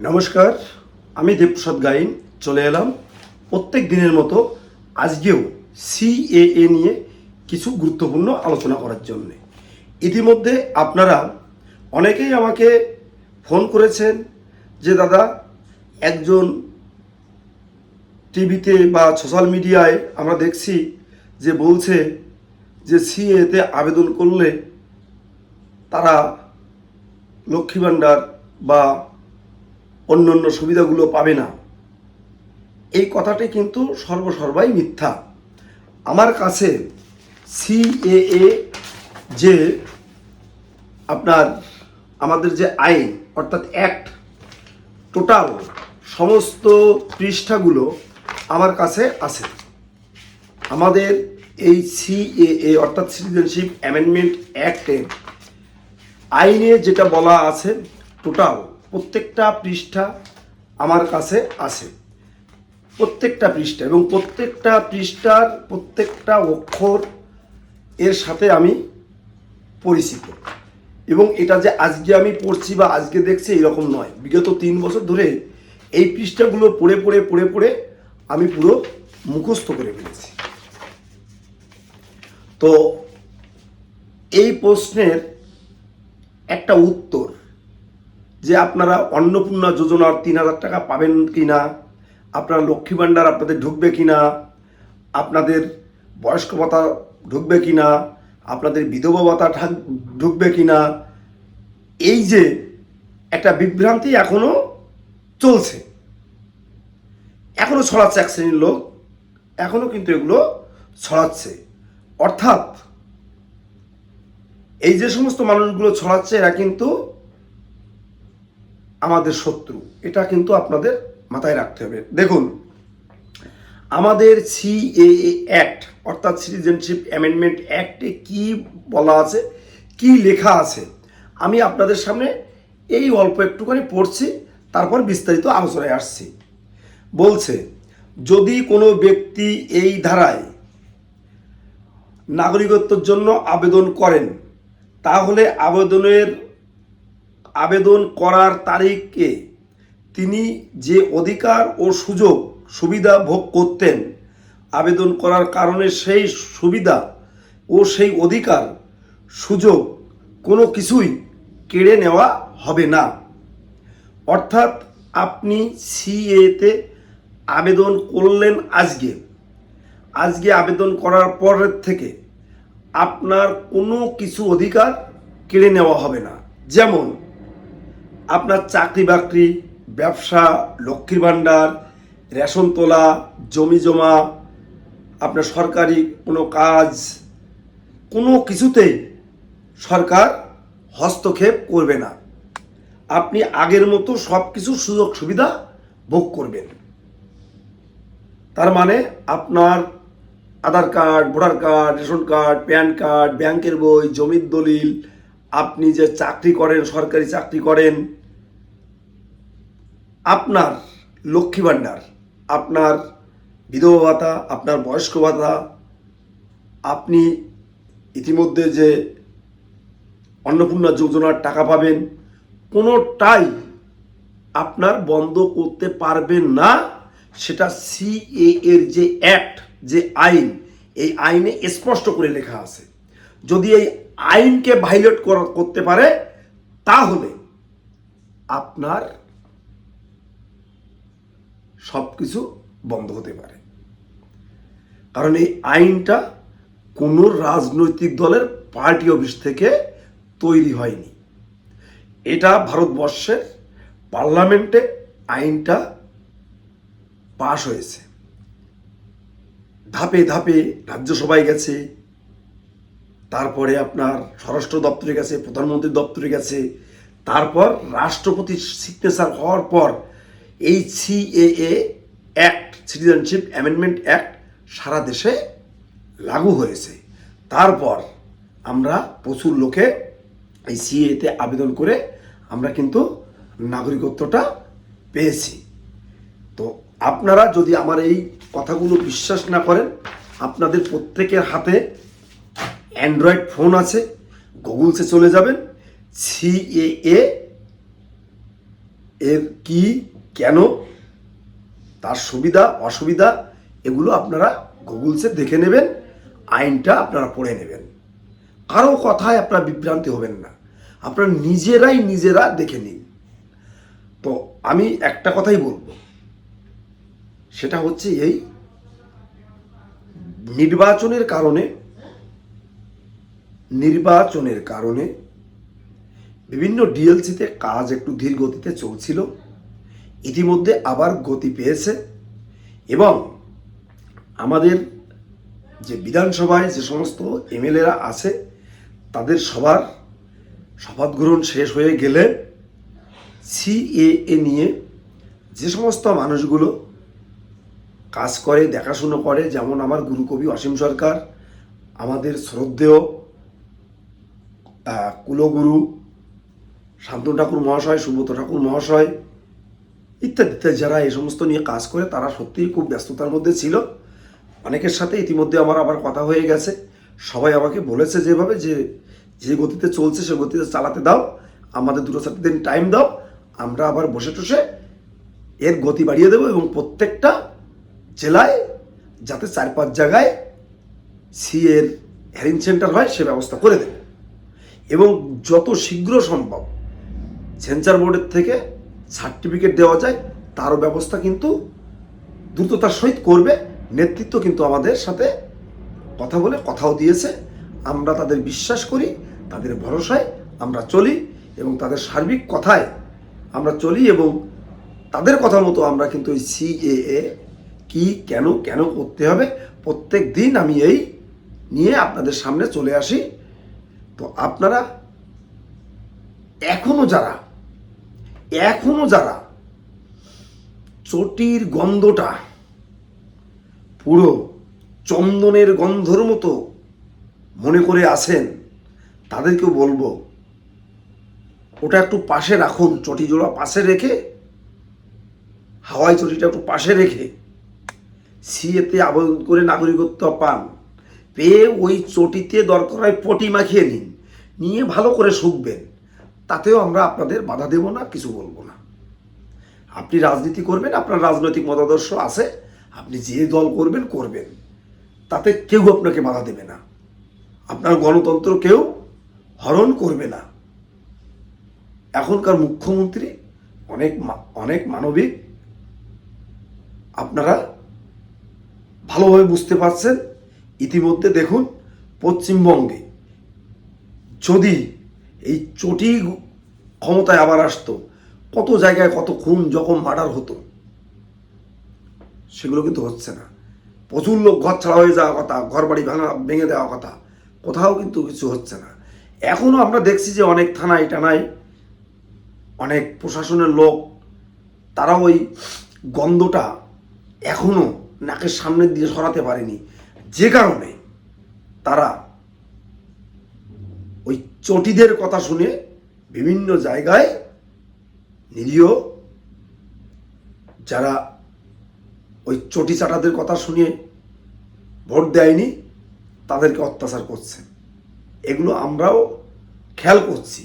নমস্কার, আমি দেবপ্রসাদ গাইন চলে এলাম প্রত্যেক দিনের মতো আজকেও সিএএ নিয়ে কিছু গুরুত্বপূর্ণ আলোচনা করার জন্য। ইতিমধ্যে আপনারা অনেকেই আমাকে ফোন করেছেন যে দাদা, একজন টিভিতে বা সোশ্যাল মিডিয়ায় আমরা দেখছি যে বলছে যে সিএতে আবেদন করলে তারা লক্ষ্মী ভাণ্ডার বা অন্যান্য সুবিধাগুলো পাবে না। এই কথাটি কিন্তু সর্বসর্বাই মিথ্যা। আমার কাছে সিএএ যে আমাদের যে আইন অর্থাৎ অ্যাক্ট টোটাল সমস্ত পৃষ্ঠাগুলো আমার কাছে আছে। আমাদের এই সিএএ অর্থাৎ সিটিজেনশিপ অ্যামেন্ডমেন্ট অ্যাক্টের আইনে যেটা বলা আছে টোটাল প্রত্যেকটা পৃষ্ঠা আমার কাছে আছে, প্রত্যেকটা পৃষ্ঠা, এবং প্রত্যেকটা পৃষ্ঠার প্রত্যেকটা অক্ষর এর সাথে আমি পরিচিত। এবং এটা যে আজকে আমি পড়ছি বা আজকে দেখছি এরকম নয়, বিগত 3 বছর ধরে এই পৃষ্ঠাগুলো পড়ে পড়ে পড়ে পড়ে আমি পুরো মুখস্থ করে ফেলেছি। তো এই প্রশ্নের একটা উত্তর যে আপনারা অন্নপূর্ণা যোজনার 3000 টাকা পাবেন কি না, আপনারা লক্ষ্মী ভাণ্ডার আপনাদের ঢুকবে কি না, আপনাদের বয়স্ক ভাতা ঢুকবে কি না, আপনাদের বিধবা ভাতা ঢুকবে কি না, এই যে একটা বিভ্রান্তি এখনও চলছে, এখনও ছড়াচ্ছে এক শ্রেণীর লোক, এখনও কিন্তু এগুলো ছড়াচ্ছে। অর্থাৎ এই যে সমস্ত মানুষগুলো ছড়াচ্ছে এরা কিন্তু আমাদের শত্রু, এটা কিন্তু আপনাদের মাথায় রাখতে হবে। দেখুন, আমাদের সিএএ অ্যাক্ট অর্থাৎ সিটিজেনশিপ অ্যামেন্ডমেন্ট অ্যাক্টে কি বলা আছে, কি লেখা আছে, আমি আপনাদের সামনে এই অল্প একটুখানি পড়ছি, তারপর বিস্তারিত আলোচনায় আসছি। বলছে, যদি কোনো ব্যক্তি এই ধারায় নাগরিকত্বের জন্য আবেদন করেন, তাহলে আবেদন করার তারিখে তিনি যে অধিকার ও সুযোগ সুবিধা ভোগ করতেন, আবেদন করার কারণে সেই সুবিধা ও সেই অধিকার সুযোগ কোনো কিছুই কেড়ে নেওয়া হবে না। অর্থাৎ আপনি সিএতে আবেদন করলেন আজকে আবেদন করার পরের থেকে আপনার কোনো কিছু অধিকার কেড়ে নেওয়া হবে না। যেমন আপনার চাকরি বাকরি, ব্যবসা, লক্ষ্মীর ভাণ্ডার, রেশন তোলা, জমি জমা, আপনার সরকারি কোনো কাজ, কোনো কিছুতেই সরকার হস্তক্ষেপ করবে না। আপনি আগের মতো সব কিছু সুযোগ সুবিধা ভোগ করবেন। তার মানে আপনার Aadhaar card, voter card, ration card, PAN card, ব্যাংকের বই, জমির দলিল, আপনি যে চাকরি করেন, সরকারি চাকরি করেন, আপনার লক্ষ্মী ভাণ্ডার, আপনার বিধবা ভাতা, আপনার বয়স্ক ভাতা, আপনি ইতিমধ্যে যে অন্নপূর্ণা যোজনার টাকা পাবেন, কোনোটাই আপনার বন্ধ করতে পারবেন না। সেটা সিএ এর যে অ্যাক্ট, যে আইন, এই আইনে স্পষ্ট করে লেখা আছে। যদি এই আইনকে ভায়োলেট করতে পারে তাহলে আপনার সব কিছু বন্ধ হতে পারে। কারণ এই আইনটা কোনো রাজনৈতিক দলের পার্টি অফিস থেকে তৈরি হয়নি। এটা ভারতবর্ষের পার্লামেন্টে আইনটা পাশ হয়েছে, ধাপে ধাপে রাজ্যসভায় গেছে, তারপরে আপনার স্বরাষ্ট্র দপ্তরে গেছে, প্রধানমন্ত্রীর দপ্তরে গেছে, তারপর রাষ্ট্রপতির সিগনেচার হওয়ার পর এই CAA act, citizenship amendment act সারা দেশে লাগু হয়েছে। তারপর আমরা প্রচুর লোকে এই সিএতে আবেদন করে আমরা কিন্তু নাগরিকত্বটা পেয়েছি। তো আপনারা যদি আমার এই কথাগুলো বিশ্বাস না করেন, আপনাদের প্রত্যেকের হাতে অ্যান্ড্রয়েড ফোন আছে, গুগলসে চলে যাবেন, সিএএ এর কি, কেন, তার সুবিধা অসুবিধা এগুলো আপনারা গুগলসে দেখে নেবেন, আইনটা আপনারা পড়ে নেবেন। কারো কথায় আপনারা বিভ্রান্তি হবেন না, আপনারা নিজেরা দেখে নিন। তো আমি একটা কথাই বলবো, সেটা হচ্ছে এই নির্বাচনের কারণে বিভিন্ন ডিএলসিতে কাজ একটু ধীর গতিতে চলছিল, ইতিমধ্যে আবার গতি পেয়েছে এবং আমাদের যে বিধানসভায় যে সমস্ত এমএলএরা আছে তাদের সবার শপথ গ্রহণ শেষ হয়ে গেলে সিএএ নিয়ে যে সমস্ত মানুষগুলো কাজ করে, দেখাশুনো করে, যেমন আমার গুরুকবি অসীম সরকার, আমাদের শ্রদ্ধেয় কুলগুরু শান্তনু ঠাকুর মহাশয়, সুব্রত ঠাকুর মহাশয় ইত্যাদি যারা এই সমস্ত নিয়ে কাজ করে, তারা সত্যিই খুব ব্যস্ততার মধ্যে ছিল। অনেকের সাথে ইতিমধ্যে আমার আবার কথা হয়ে গেছে, সবাই আমাকে বলেছে যেভাবে যে গতিতে চলছে সে গতিতে চালাতে দাও, আমাদের 2-4 দিন টাইম দাও, আমরা আবার বসে টসে এর গতি বাড়িয়ে দেবো এবং প্রত্যেকটা জেলায় যাতে 4-5 জায়গায় সিএর হেয়ারিং সেন্টার হয় সে ব্যবস্থা করে দেবে এবং যত শীঘ্র সম্ভব সেন্সর বোর্ডের থেকে সার্টিফিকেট দেওয়া যায় তারও ব্যবস্থা কিন্তু দ্রুততার সহিত করবে। নেতৃত্ব কিন্তু আমাদের সাথে কথা বলে কথাও দিয়েছে, আমরা তাদের বিশ্বাস করি, তাদের ভরসায় আমরা চলি এবং তাদের সার্বিক কথায় আমরা চলি এবং তাদের কথা মতো আমরা কিন্তু এই সিএএ কি কেন করতে হবে প্রত্যেক দিন আমি এই নিয়ে আপনাদের সামনে চলে আসি। তো আপনারা এখনো যারা চটির গন্ধটা পুরো চন্দনের গন্ধর মতো মনে করে আছেন তাদেরকেও বলবো ওটা একটু পাশে রাখুন, চটি জোড়া পাশে রেখে, হাওয়াই চটিটা একটু পাশে রেখে সিএতে আবেদন করে নাগরিকত্ব পান, পেয়ে ওই চটিতে দরকার হয় পটি মাখিয়ে নিয়ে ভালো করে শুকবেন, তাতেও আমরা আপনাদের বাধা দেব না, কিছু বলবো না। আপনি রাজনীতি করবেন, আপনার রাজনৈতিক মতাদর্শ আছে, আপনি যে দল করবেন, তাতে কেউ আপনাকে বাধা দেবে না, আপনার গণতন্ত্র কেউ হরণ করবে না। এখনকার মুখ্যমন্ত্রী অনেক মানবিক, আপনারা ভালোভাবে বুঝতে পারছেন। ইতিমধ্যে দেখুন পশ্চিমবঙ্গে যদি এই চটি ক্ষমতায় আবার আসতো, কত জায়গায় কত খুন জখম মার্ডার হতো, সেগুলো কিন্তু হচ্ছে না। প্রচুর লোক ঘর ছাড়া হয়ে যাওয়া কথা, ঘর বাড়ি ভেঙে দেওয়া কথা, কোথাও কিন্তু কিছু হচ্ছে না। এখনও আমরা দেখছি যে অনেক থানায় টানায় অনেক প্রশাসনের লোক, তারা ওই গন্ধটা এখনও নাকের সামনে দিয়ে সরাতে পারেনি, যে কারণে তারা ওই চটিদের কথা শুনে বিভিন্ন জায়গায় নিরীহ যারা ওই চটি চাটাদের কথা শুনে ভোট দেয়নি তাদেরকে অত্যাচার করছে। এগুলো আমরাও খেয়াল করছি,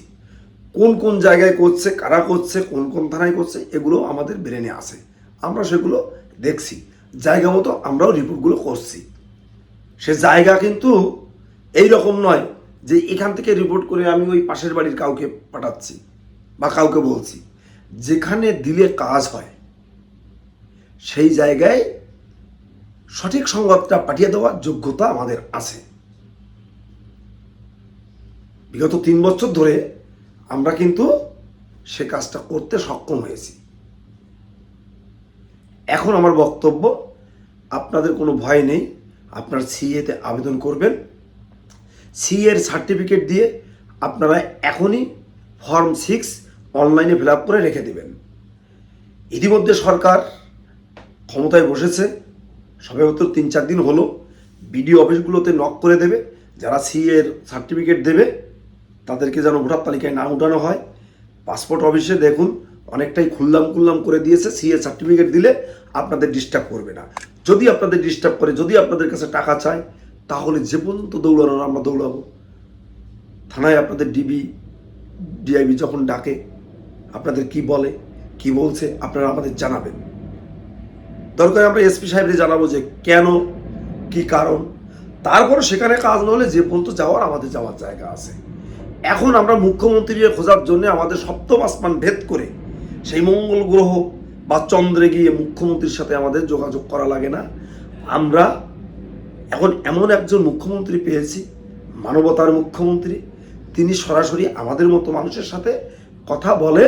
কোন জায়গায় করছে, কারা করছে, কোন থানায় করছে, এগুলো আমাদের ব্রেনে আসে, আমরা সেগুলো দেখছি, জায়গা মতো আমরাও রিপোর্টগুলো করছি। সে জায়গা কিন্তু এই রকম নয় যে এখান থেকে রিপোর্ট করে আমি ওই পাশের বাড়ির কাউকে পাঠাচ্ছি বা কাউকে বলছি। যেখানে দিলে কাজ হয় সেই জায়গায় সঠিক সংবাদটা পাঠিয়ে দেওয়ার যোগ্যতা আমাদের আছে। বিগত 3 বছর ধরে আমরা কিন্তু সে কাজটা করতে সক্ষম হয়েছি। এখন আমার বক্তব্য, আপনাদের কোনো ভয় নেই, আপনার সিএতে আবেদন করবেন, সিএর সার্টিফিকেট দিয়ে আপনারা এখনই ফর্ম 6 অনলাইনে ফিল আপ করে রেখে দেবেন। ইতিমধ্যে সরকার ক্ষমতায় বসেছে, সবেমাত্র 3-4 দিন হলো, বিডিও অফিসগুলোতে নক করে দেবে, যারা সিএর সার্টিফিকেট দেবে তাদেরকে যেন ভোটার তালিকায় না উঠানো হয়। পাসপোর্ট অফিসে দেখুন অনেকটাই খুল্লাম করে দিয়েছে, সিএ সার্টিফিকেট দিলে আপনাদের ডিস্টার্ব করবে না। যদি আপনাদের ডিস্টার্ব করে, যদি আপনাদের কাছে টাকা চায়, তাহলে যে পর্যন্ত দৌড়ানোর আমরা দৌড়াবো। থানায় আপনাদের ডিআইবি যখন ডাকে আপনাদের কি বলে, কি বলছে আপনারা আমাদের জানাবেন। দরকার আমরা এসপি সাহেবরে জানাবো যে কেন, কি কারণ। তারপরে সেখানে কাজ না হলে যে পর্যন্ত যাওয়ার আমাদের যাওয়ার জায়গা আছে। এখন আমরা মুখ্যমন্ত্রীকে খোঁজার জন্য আমাদের সপ্তম আসমান ভেদ করে সেই মঙ্গল গ্রহ বা চন্দ্রে গিয়ে মুখ্যমন্ত্রীর সাথে আমাদের যোগাযোগ করা লাগে না। আমরা এখন এমন একজন মুখ্যমন্ত্রী পেয়েছি, মানবতার মুখ্যমন্ত্রী, তিনি সরাসরি আমাদের মতো মানুষের সাথে কথা বলে,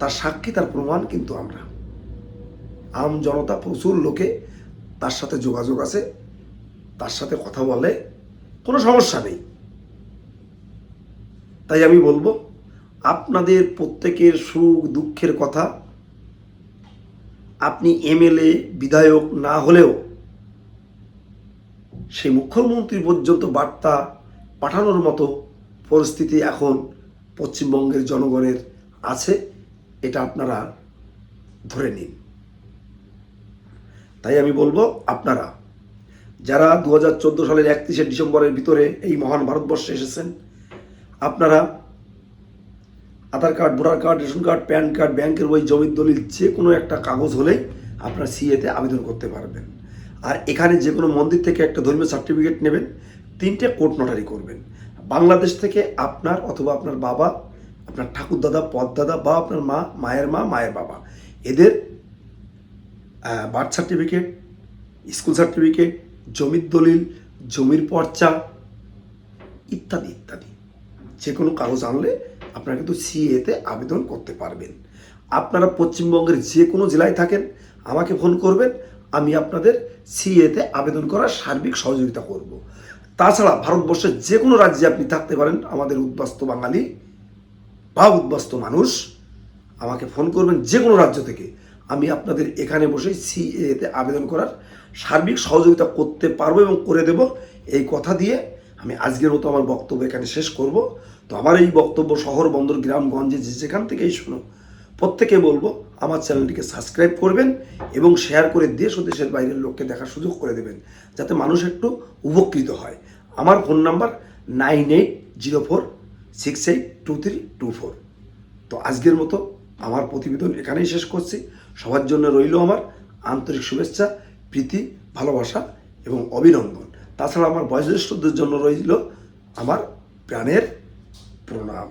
তার সাক্ষী, তার প্রমাণ কিন্তু আমরা। আম জনতা, প্রচুর লোকে তার সাথে যোগাযোগ আছে, তার সাথে কথা বলে, কোনো সমস্যা নেই। তাই আমি বলবো, আপনাদের প্রত্যেকের সুখ দুঃখের কথা আপনি এমএলএ বিধায়ক না হলেও সেই মুখ্যমন্ত্রী পর্যন্ত বার্তা পাঠানোর মতো পরিস্থিতি এখন পশ্চিমবঙ্গের জনগণের আছে, এটা আপনারা ধরে নিন। তাই আমি বলবো, আপনারা যারা 2014 সালের 31শে ডিসেম্বরের ভিতরে এই মহান ভারতবর্ষে এসেছেন, আপনারা Aadhaar card, voter card, ration card, PAN card, ব্যাংকের বই, জমির দলিল, যে কোনো একটা কাগজ হলেই আপনারা সিএতে আবেদন করতে পারবেন। আর এখানে যে কোনো মন্দির থেকে একটা ধর্মীয় সার্টিফিকেট নেবেন, 3টে কোর্ট নোটারি করবেন। বাংলাদেশ থেকে আপনার অথবা আপনার বাবা, আপনার ঠাকুরদাদা, পদদাদা বা আপনার মা, মায়ের মা, মায়ের বাবা, এদের বার্থ সার্টিফিকেট, স্কুল সার্টিফিকেট, জমির দলিল, জমির পর্চা ইত্যাদি ইত্যাদি যে কোনো কাগজ আনলে আপনারা কিন্তু সিএতে আবেদন করতে পারবেন। আপনারা পশ্চিমবঙ্গের যে কোনো জেলায় থাকেন, আমাকে ফোন করবেন, আমি আপনাদের সিএতে আবেদন করার সার্বিক সহযোগিতা করব। তাছাড়া ভারতবর্ষের যে কোনো রাজ্যে আপনি থাকতে পারেন, আমাদের উদ্বাস্ত বাঙালি বা উদ্বাস্ত মানুষ, আমাকে ফোন করবেন যে কোনো রাজ্য থেকে, আমি আপনাদের এখানে বসে সিএতে আবেদন করার সার্বিক সহযোগিতা করতে পারবো এবং করে দেব। এই কথা দিয়ে আমি আজকের মতো আমার বক্তব্য এখানে শেষ করব। তো আমার এই বক্তব্য শহর, বন্দর, গ্রামগঞ্জে যেখান থেকেই শুনো, প্রত্যেকে বলবো আমার চ্যানেলটিকে সাবস্ক্রাইব করবেন এবং শেয়ার করে দেশ ও দেশের বাইরের লোককে দেখার সুযোগ করে দেবেন, যাতে মানুষ একটু উপকৃত হয়। আমার ফোন নাম্বার 9804682324। তো আজকের মতো আমার প্রতিবেদন এখানেই শেষ করছি। সবার জন্য রইল আমার আন্তরিক শুভেচ্ছা, প্রীতি, ভালোবাসা এবং অভিনন্দন। তাছাড়া আমার বয়োজ্যেষ্ঠদের জন্য রইল আমার প্রাণের প্রণাম।